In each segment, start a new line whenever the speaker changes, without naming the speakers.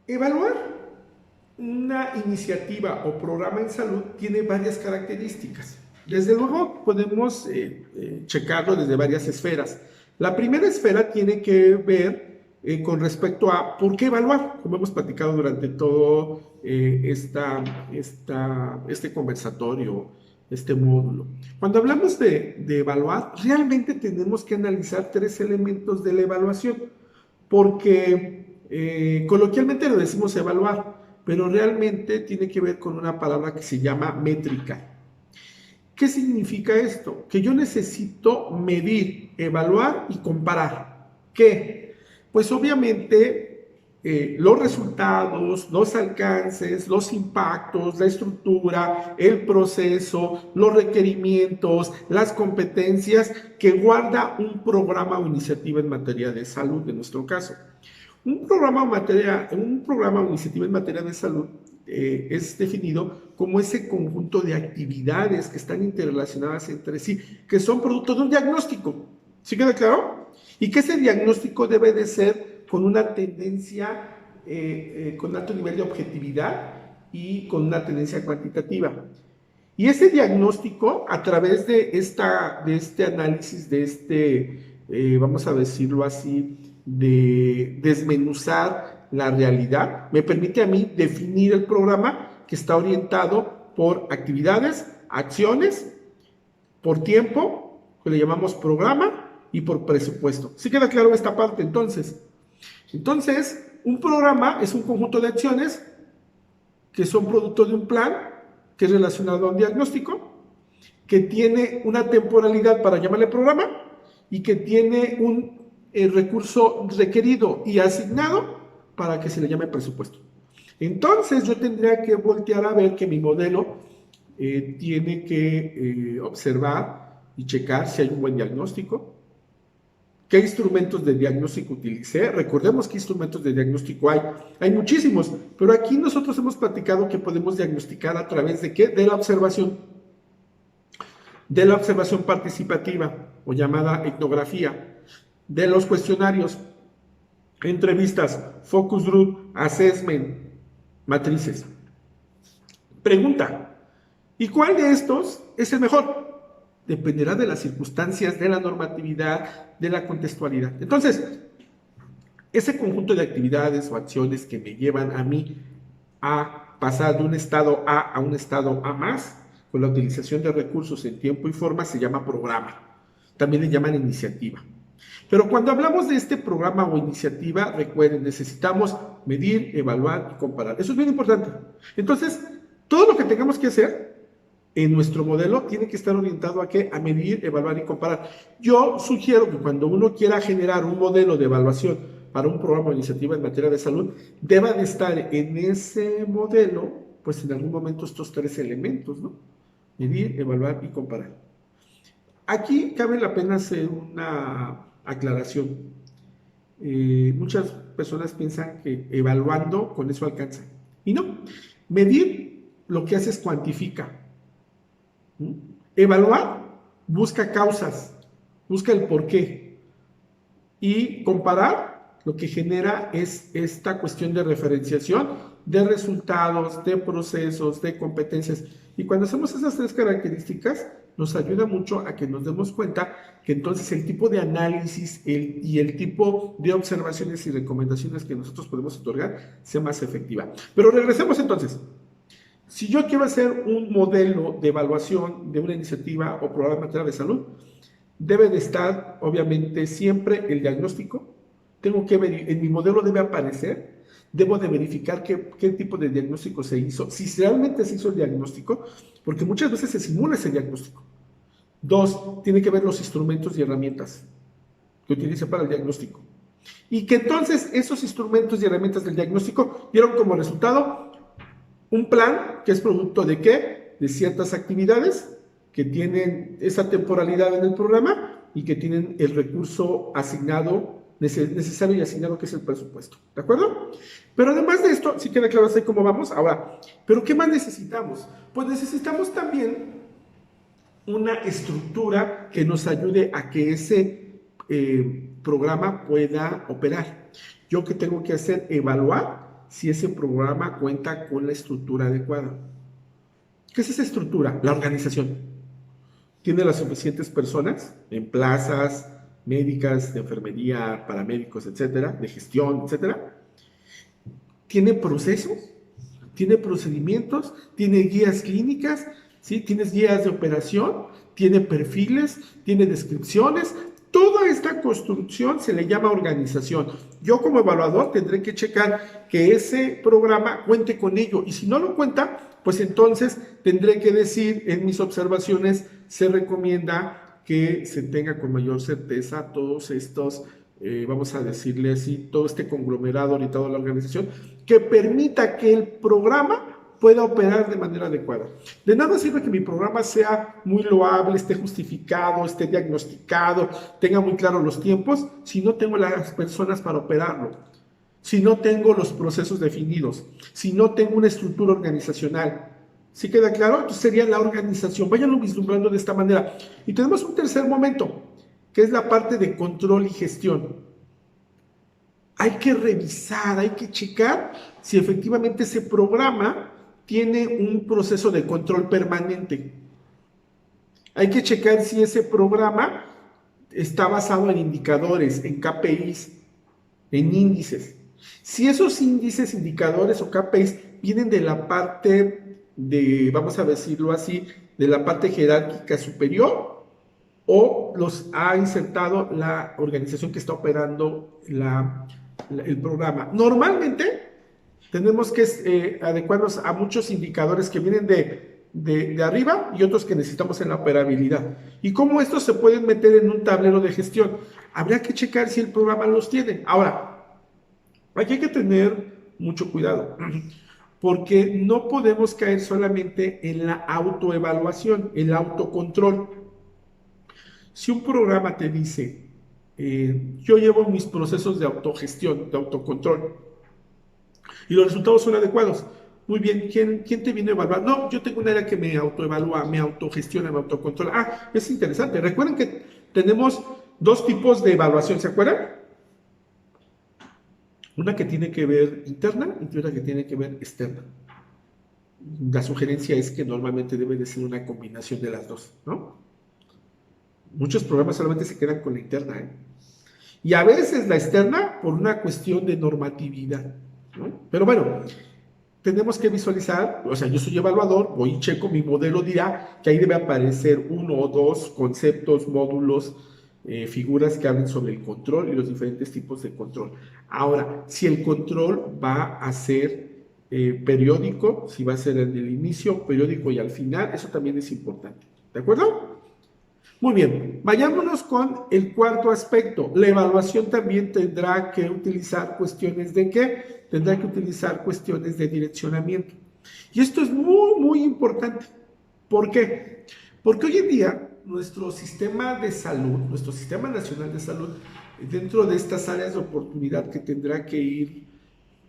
Evaluar una iniciativa o programa en salud tiene varias características. Desde luego podemos checarlo desde varias esferas. La primera esfera tiene que ver con respecto a por qué evaluar, como hemos platicado durante todo este conversatorio, este módulo. Cuando hablamos de evaluar, realmente tenemos que analizar tres elementos de la evaluación, porque coloquialmente lo decimos evaluar, pero realmente tiene que ver con una palabra que se llama métrica. ¿Qué significa esto? Que yo necesito medir, evaluar y comparar. ¿Qué? Pues obviamente los resultados, los alcances, los impactos, la estructura, el proceso, los requerimientos, las competencias que guarda un programa o iniciativa en materia de salud, en nuestro caso. Un programa o iniciativa en materia de salud es definido como ese conjunto de actividades que están interrelacionadas entre sí, que son producto de un diagnóstico. ¿Sí queda claro? Y que ese diagnóstico debe de ser con una tendencia, con alto nivel de objetividad y con una tendencia cuantitativa. Y ese diagnóstico, a través de este análisis, vamos a decirlo así, de desmenuzar la realidad, me permite a mí definir el programa que está orientado por actividades, acciones, por tiempo, que le llamamos programa, y por presupuesto. ¿Sí queda claro esta parte entonces? Entonces, un programa es un conjunto de acciones que son producto de un plan que es relacionado a un diagnóstico, que tiene una temporalidad para llamarle programa y que tiene un recurso requerido y asignado para que se le llame presupuesto. Entonces yo tendría que voltear a ver que mi modelo tiene que observar y checar si hay un buen diagnóstico, qué instrumentos de diagnóstico utilicé. Recordemos qué instrumentos de diagnóstico hay. Hay muchísimos, pero aquí nosotros hemos platicado que podemos diagnosticar a través de qué? De la observación participativa o llamada etnografía, de los cuestionarios, entrevistas, focus group, assessment, matrices. Pregunta, ¿y cuál de estos es el mejor? Dependerá de las circunstancias, de la normatividad, de la contextualidad. Entonces, ese conjunto de actividades o acciones que me llevan a mí a pasar de un estado A un estado A más, con la utilización de recursos en tiempo y forma, se llama programa. También le llaman iniciativa. Pero cuando hablamos de este programa o iniciativa, recuerden, necesitamos medir, evaluar y comparar. Eso es bien importante. Entonces, todo lo que tengamos que hacer en nuestro modelo tiene que estar orientado a qué? A medir, evaluar y comparar. Yo sugiero que cuando uno quiera generar un modelo de evaluación para un programa o iniciativa en materia de salud, deba de estar en ese modelo, pues en algún momento estos tres elementos, ¿no? Medir, evaluar y comparar. Aquí cabe la pena hacer una aclaración. Muchas personas piensan que evaluando con eso alcanza. Y no, medir lo que hace es cuantifica. Evaluar busca causas, busca el porqué. Y comparar lo que genera es esta cuestión de referenciación de resultados, de procesos, de competencias. Y cuando hacemos esas tres características, nos ayuda mucho a que nos demos cuenta que entonces el tipo de análisis y el tipo de observaciones y recomendaciones que nosotros podemos otorgar sea más efectiva. Pero regresemos entonces. Si yo quiero hacer un modelo de evaluación de una iniciativa o programa en materia de salud, debe de estar, obviamente, siempre el diagnóstico. Tengo que ver, en mi modelo debe aparecer, debo de verificar qué tipo de diagnóstico se hizo, si realmente se hizo el diagnóstico, porque muchas veces se simula ese diagnóstico. Dos, tiene que ver los instrumentos y herramientas que utilice para el diagnóstico. Y que entonces esos instrumentos y herramientas del diagnóstico dieron como resultado un plan que es producto de qué? De ciertas actividades que tienen esa temporalidad en el programa y que tienen el recurso asignado, necesario y asignado, que es el presupuesto. ¿De acuerdo? Pero además de esto, si queda claro así cómo vamos. Ahora, ¿pero qué más necesitamos? Pues necesitamos también una estructura que nos ayude a que ese programa pueda operar. ¿Yo qué tengo que hacer? Evaluar si ese programa cuenta con la estructura adecuada. ¿Qué es esa estructura? La organización. ¿Tiene las suficientes personas en plazas médicas, de enfermería, paramédicos, etcétera, de gestión, etcétera? ¿Tiene procesos? ¿Tiene procedimientos? ¿Tiene guías clínicas? ¿Sí? ¿Tienes guías de operación? ¿Tiene perfiles? ¿Tiene descripciones? Toda esta construcción se le llama organización. Yo como evaluador tendré que checar que ese programa cuente con ello, y si no lo cuenta, pues entonces tendré que decir en mis observaciones, se recomienda que se tenga con mayor certeza todos estos, vamos a decirle así, todo este conglomerado orientado a la organización, que permita que el programa pueda operar de manera adecuada. De nada sirve que mi programa sea muy loable, esté justificado, esté diagnosticado, tenga muy claros los tiempos, si no tengo las personas para operarlo, si no tengo los procesos definidos, si no tengo una estructura organizacional. ¿Sí queda claro? Entonces sería la organización. Váyanlo vislumbrando de esta manera. Y tenemos un tercer momento, que es la parte de control y gestión. Hay que revisar, hay que checar si efectivamente ese programa tiene un proceso de control permanente. Hay que checar si ese programa está basado en indicadores, en KPIs, en índices. Si esos índices, indicadores o KPIs vienen de la parte de, vamos a decirlo así, de la parte jerárquica superior, o los ha insertado la organización que está operando el programa. Normalmente tenemos que adecuarnos a muchos indicadores que vienen de arriba y otros que necesitamos en la operabilidad. ¿Y cómo estos se pueden meter en un tablero de gestión? Habría que checar si el programa los tiene. Ahora, aquí hay que tener mucho cuidado, porque no podemos caer solamente en la autoevaluación, el autocontrol. Si un programa te dice, yo llevo mis procesos de autogestión, de autocontrol, y los resultados son adecuados, muy bien, ¿quién te viene a evaluar? No, yo tengo un área que me autoevalúa, me autogestiona, me autocontrola. Ah, es interesante. Recuerden que tenemos dos tipos de evaluación, ¿se acuerdan? Una que tiene que ver interna y otra que tiene que ver externa. La sugerencia es que normalmente debe de ser una combinación de las dos, ¿no? Muchos programas solamente se quedan con la interna, ¿eh? Y a veces la externa por una cuestión de normatividad, ¿no? Pero bueno, tenemos que visualizar, o sea, yo soy evaluador, voy y checo, mi modelo dirá que ahí debe aparecer uno o dos conceptos, módulos, figuras que hablen sobre el control y los diferentes tipos de control. Ahora, si el control va a ser periódico, si va a ser en el inicio, periódico y al final, eso también es importante. ¿De acuerdo? Muy bien, vayámonos con el cuarto aspecto. La evaluación también tendrá que utilizar cuestiones de ¿qué? Tendrá que utilizar cuestiones de direccionamiento. Y esto es muy, muy importante. ¿Por qué? Porque hoy en día nuestro sistema de salud, nuestro sistema nacional de salud, dentro de estas áreas de oportunidad que tendrá que ir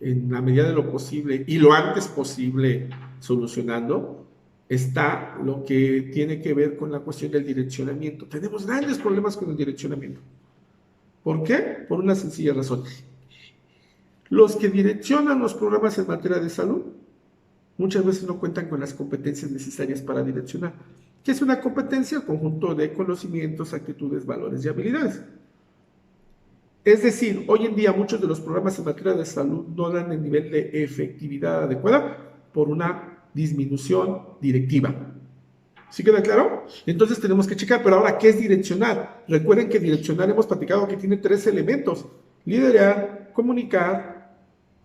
en la medida de lo posible y lo antes posible solucionando, está lo que tiene que ver con la cuestión del direccionamiento. Tenemos grandes problemas con el direccionamiento. ¿Por qué? Por una sencilla razón. Los que direccionan los programas en materia de salud muchas veces no cuentan con las competencias necesarias para direccionar. ¿Qué es una competencia? El conjunto de conocimientos, actitudes, valores y habilidades. Es decir, hoy en día muchos de los programas en materia de salud no dan el nivel de efectividad adecuada por una disminución directiva. ¿Sí queda claro? Entonces tenemos que checar, pero ahora, ¿qué es direccionar? Recuerden que direccionar hemos platicado que tiene 3 elementos: liderar, comunicar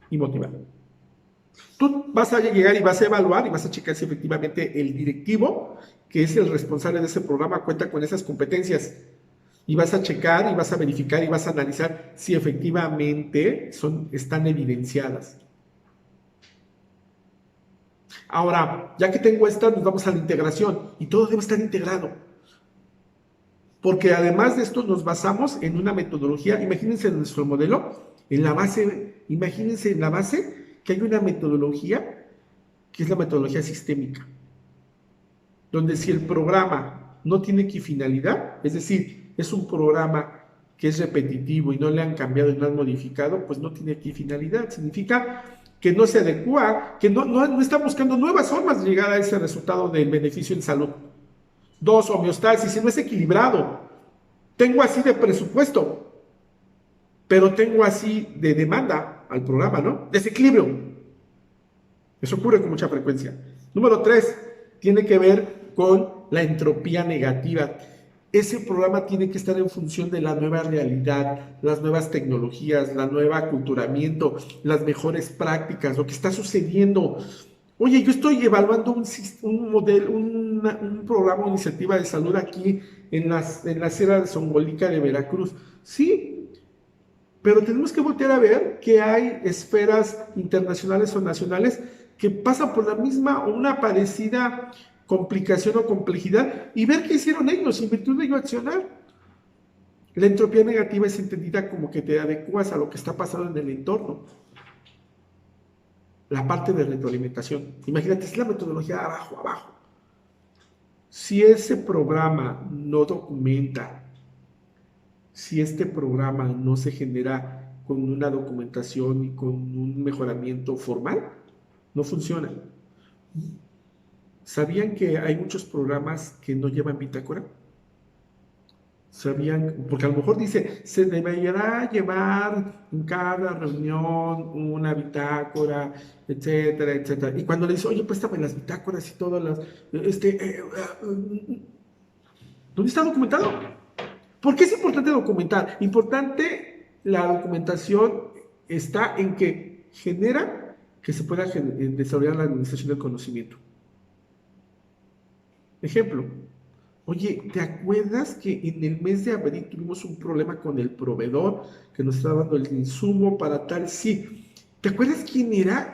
y motivar. Tú vas a llegar y vas a evaluar y vas a checar si efectivamente el directivo, que es el responsable de ese programa, cuenta con esas competencias. Y vas a checar y vas a verificar y vas a analizar si efectivamente están evidenciadas. Ahora, ya que tengo esta, nos vamos a la integración y todo debe estar integrado. Porque además de esto nos basamos en una metodología. Imagínense en nuestro modelo, en la base, imagínense en la base que hay una metodología que es la metodología sistémica. Donde si el programa no tiene equifinalidad, es decir, es un programa que es repetitivo y no le han cambiado y no han modificado, pues no tiene equifinalidad. Significa que no se adecua, que no está buscando nuevas formas de llegar a ese resultado del beneficio en salud. Dos, homeostasis, si no es equilibrado. Tengo así de presupuesto, pero tengo así de demanda al programa, ¿no? Desequilibrio. Eso ocurre con mucha frecuencia. Número 3, tiene que ver con la entropía negativa. Ese programa tiene que estar en función de la nueva realidad, las nuevas tecnologías, el nuevo aculturamiento, las mejores prácticas, lo que está sucediendo. Oye, yo estoy evaluando un modelo, un programa, una iniciativa de salud aquí en la Sierra de Songolica de Veracruz. Sí, pero tenemos que voltear a ver que hay esferas internacionales o nacionales que pasan por la misma o una parecida complicación o complejidad y ver qué hicieron ellos, en virtud de ello accionar. La entropía negativa es entendida como que te adecuas a lo que está pasando en el entorno. La parte de retroalimentación. Imagínate, es la metodología abajo, abajo. Si ese programa no documenta, si este programa no se genera con una documentación y con un mejoramiento formal, no funciona. ¿Sabían que hay muchos programas que no llevan bitácora? ¿Sabían? Porque a lo mejor dice, se deberá llevar en cada reunión una bitácora, etcétera, etcétera. Y cuando le dice, oye, préstame las bitácoras y todas las... ¿Dónde está documentado? ¿Por qué es importante documentar? Importante la documentación está en que genera que se pueda desarrollar la administración del conocimiento. Ejemplo, oye, ¿te acuerdas que en el mes de abril tuvimos un problema con el proveedor que nos estaba dando el insumo para tal? Sí. ¿Te acuerdas quién era?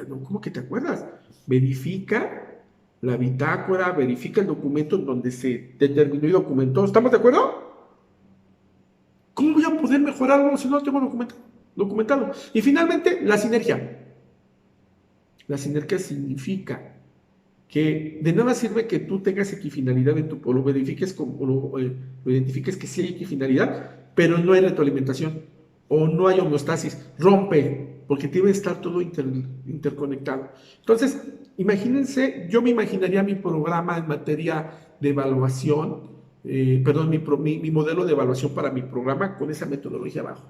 No, ¿cómo que te acuerdas? Verifica la bitácora, verifica el documento en donde se determinó y documentó. ¿Estamos de acuerdo? ¿Cómo voy a poder mejorarlo si no lo tengo documentado? Y finalmente, la sinergia. La sinergia significa que de nada sirve que tú tengas equifinalidad en o lo verifiques, lo identifiques que sí hay equifinalidad, pero no hay retroalimentación o no hay homeostasis, rompe, porque debe estar todo interconectado. Entonces, imagínense, yo me imaginaría mi programa en materia de evaluación, perdón, mi modelo de evaluación para mi programa con esa metodología abajo,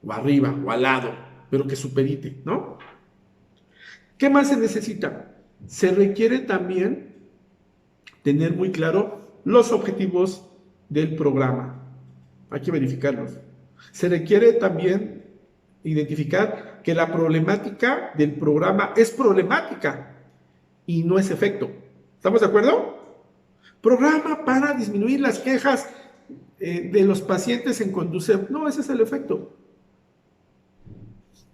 o arriba, o al lado, pero que superite, ¿no? ¿Qué más se necesita? Se requiere también tener muy claro los objetivos del programa. Hay que verificarlos. Se requiere también identificar que la problemática del programa es problemática y no es efecto. ¿Estamos de acuerdo? Programa para disminuir las quejas de los pacientes en Conducef. No, ese es el efecto.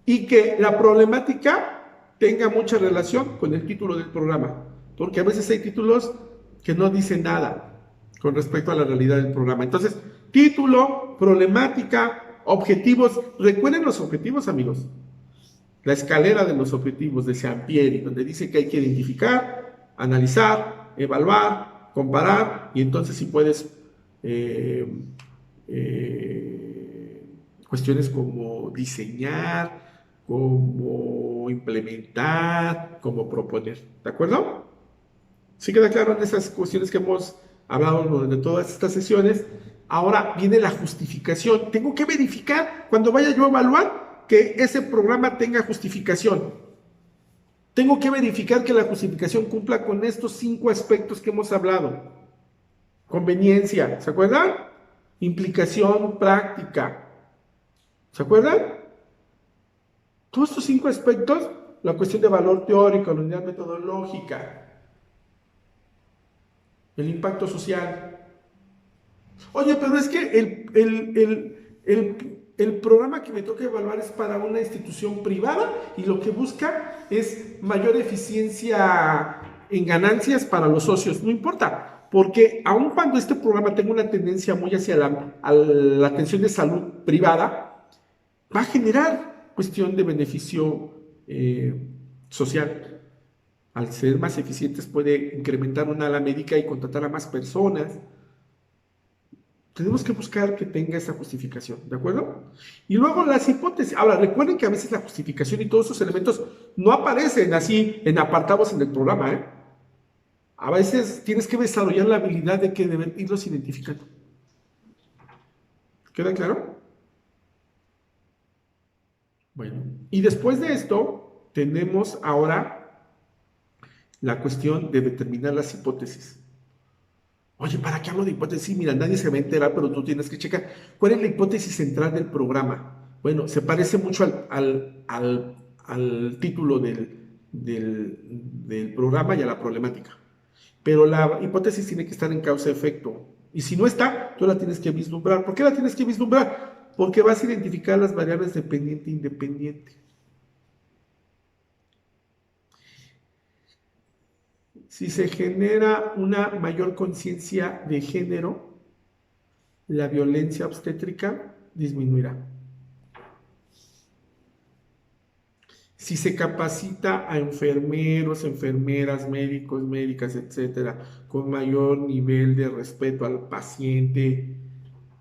Y que la problemática tenga mucha relación con el título del programa, porque a veces hay títulos que no dicen nada con respecto a la realidad del programa. Entonces, título, problemática, objetivos. Recuerden los objetivos, amigos. La escalera de los objetivos de Sampieri, donde dice que hay que identificar, analizar, evaluar, comparar, y entonces si puedes cuestiones como diseñar, como implementar, como proponer. ¿De acuerdo? ¿Sí queda claro en esas cuestiones que hemos hablado durante todas estas sesiones? Ahora viene la justificación. Tengo que verificar cuando vaya yo a evaluar que ese programa tenga justificación. Tengo que verificar que la justificación cumpla con estos 5 aspectos que hemos hablado. Conveniencia, ¿se acuerdan? Implicación práctica, ¿se acuerdan? Todos estos 5 aspectos, la cuestión de valor teórico, la unidad metodológica, el impacto social. Oye, pero es que el programa que me toca evaluar es para una institución privada y lo que busca es mayor eficiencia en ganancias para los socios. No importa, porque aun cuando este programa tenga una tendencia muy hacia la atención de salud privada, va a generar cuestión de beneficio social. Al ser más eficientes puede incrementar una ala médica y contratar a más personas. Tenemos que buscar que tenga esa justificación, ¿de acuerdo? Y luego las hipótesis. Ahora, recuerden que a veces la justificación y todos esos elementos no aparecen así en apartados en el programa, ¿eh? A veces tienes que desarrollar la habilidad de que deben irlos identificando. ¿Queda claro? Bueno, y después de esto, tenemos ahora la cuestión de determinar las hipótesis. Oye, ¿para qué hablo de hipótesis? Mira, nadie se va a enterar, pero tú tienes que checar. ¿Cuál es la hipótesis central del programa? Bueno, se parece mucho al título del programa y a la problemática. Pero la hipótesis tiene que estar en causa-efecto. Y si no está, tú la tienes que vislumbrar. ¿Por qué la tienes que vislumbrar? Porque vas a identificar las variables dependiente e independiente. Si se genera una mayor conciencia de género, la violencia obstétrica disminuirá. Si se capacita a enfermeros, enfermeras, médicos, médicas, etcétera, con mayor nivel de respeto al paciente,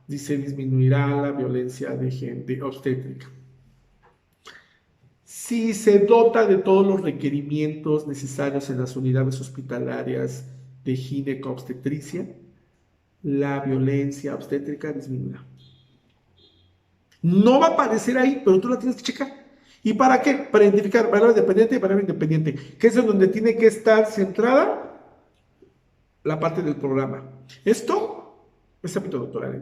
se disminuirá la violencia de obstétrica. Si se dota de todos los requerimientos necesarios en las unidades hospitalarias de gineco-obstetricia, la violencia obstétrica disminuirá. No va a aparecer ahí, pero tú la tienes que checar. ¿Y para qué? Para identificar variable dependiente y variable independiente, que es en donde tiene que estar centrada la parte del programa. Esto es ámbito doctoral, ¿eh?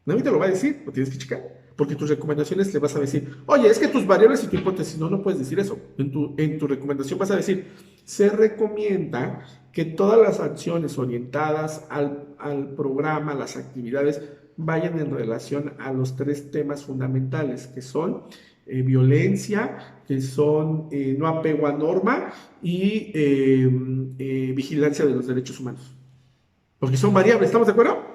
Nadie te lo va a decir, lo tienes que checar. Porque tus recomendaciones le vas a decir, oye, es que tus variables y tu hipótesis, no puedes decir eso. En tu recomendación vas a decir, se recomienda que todas las acciones orientadas al programa, las actividades, vayan en relación a los 3 temas fundamentales, que son violencia, que son no apego a norma y vigilancia de los derechos humanos. Porque son variables, ¿estamos de acuerdo?